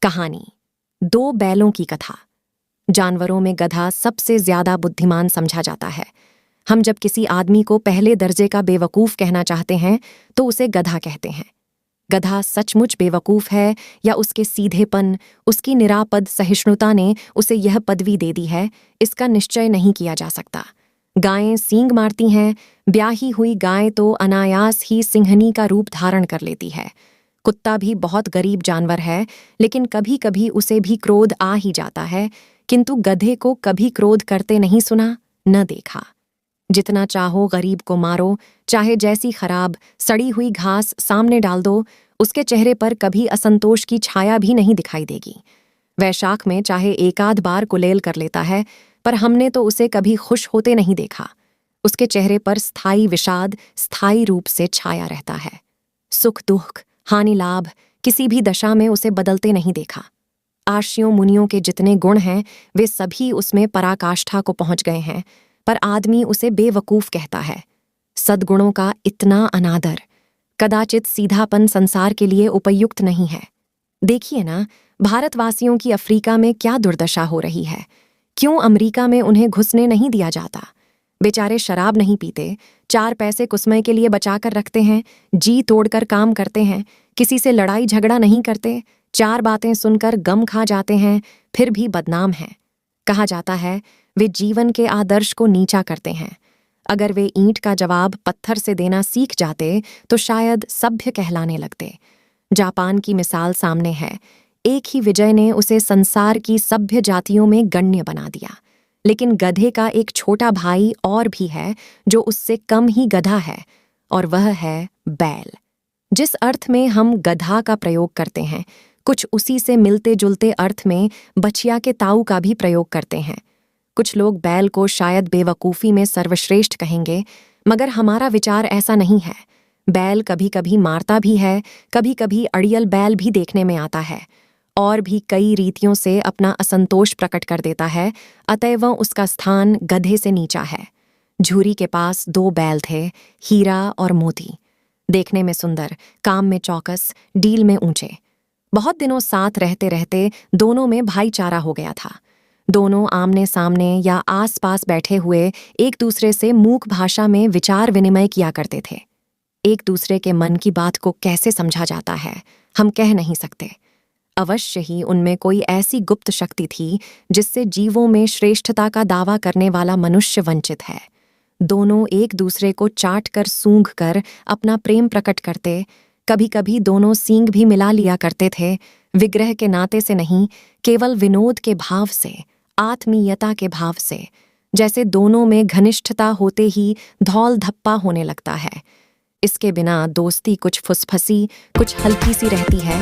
कहानी दो बैलों की कथा। जानवरों में गधा सबसे ज्यादा बुद्धिमान समझा जाता है। हम जब किसी आदमी को पहले दर्जे का बेवकूफ कहना चाहते हैं तो उसे गधा कहते हैं। गधा सचमुच बेवकूफ है या उसके सीधेपन, उसकी निरापद सहिष्णुता ने उसे यह पदवी दे दी है, इसका निश्चय नहीं किया जा सकता। गायें सींग मारती हैं, ब्याही हुई गाय तो अनायास ही सिंहनी का रूप धारण कर लेती है। कुत्ता भी बहुत गरीब जानवर है, लेकिन कभी कभी उसे भी क्रोध आ ही जाता है, किंतु गधे को कभी क्रोध करते नहीं सुना, न देखा। जितना चाहो गरीब को मारो, चाहे जैसी खराब सड़ी हुई घास सामने डाल दो, उसके चेहरे पर कभी असंतोष की छाया भी नहीं दिखाई देगी। वैशाख में चाहे एकाध बार कुलेल कर लेता है, पर हमने तो उसे कभी खुश होते नहीं देखा। उसके चेहरे पर स्थायी विषाद स्थायी रूप से छाया रहता है। सुख दुख, हानि लाभ, किसी भी दशा में उसे बदलते नहीं देखा। आर्षियों मुनियों के जितने गुण हैं वे सभी उसमें पराकाष्ठा को पहुंच गए हैं, पर आदमी उसे बेवकूफ कहता है। सद्गुणों का इतना अनादर, कदाचित सीधापन संसार के लिए उपयुक्त नहीं है। देखिए ना, भारतवासियों की अफ्रीका में क्या दुर्दशा हो रही है। क्यों अमेरिका में उन्हें घुसने नहीं दिया जाता? बेचारे शराब नहीं पीते, 4 पैसे कुसमय के लिए बचाकर रखते हैं, जी तोड़कर काम करते हैं, किसी से लड़ाई झगड़ा नहीं करते, 4 बातें सुनकर गम खा जाते हैं, फिर भी बदनाम हैं। कहा जाता है वे जीवन के आदर्श को नीचा करते हैं। अगर वे ईंट का जवाब पत्थर से देना सीख जाते तो शायद सभ्य कहलाने लगते। जापान की मिसाल सामने है। एक ही विजय ने उसे संसार की सभ्य जातियों में गण्य बना दिया, लेकिन गधे का एक छोटा भाई और भी है जो उससे कम ही गधा है, और वह है बैल। जिस अर्थ में हम गधा का प्रयोग करते हैं, कुछ उसी से मिलते जुलते अर्थ में बछिया के ताऊ का भी प्रयोग करते हैं। कुछ लोग बैल को शायद बेवकूफ़ी में सर्वश्रेष्ठ कहेंगे, मगर हमारा विचार ऐसा नहीं है। बैल कभी कभी मारता भी है, कभी कभी अड़ियल बैल भी देखने में आता है, और भी कई रीतियों से अपना असंतोष प्रकट कर देता है, अतएव उसका स्थान गधे से नीचा है। झूरी के पास 2 बैल थे, हीरा और मोती। देखने में सुंदर, काम में चौकस, डील में ऊंचे। बहुत दिनों साथ रहते रहते दोनों में भाईचारा हो गया था। दोनों आमने सामने या आस पास बैठे हुए एक दूसरे से मूक भाषा में विचार विनिमय किया करते थे। एक दूसरे के मन की बात को कैसे समझा जाता है, हम कह नहीं सकते। अवश्य ही उनमें कोई ऐसी गुप्त शक्ति थी जिससे जीवों में श्रेष्ठता का दावा करने वाला मनुष्य वंचित है। दोनों एक दूसरे को चाट कर सूंघ कर अपना प्रेम प्रकट करते। कभी कभी दोनों सींग भी मिला लिया करते थे, विग्रह के नाते से नहीं, केवल विनोद के भाव से, आत्मीयता के भाव से। जैसे दोनों में घनिष्ठता होते ही धौल धप्पा होने लगता है। इसके बिना दोस्ती कुछ फुसफसी, कुछ हल्की सी रहती है।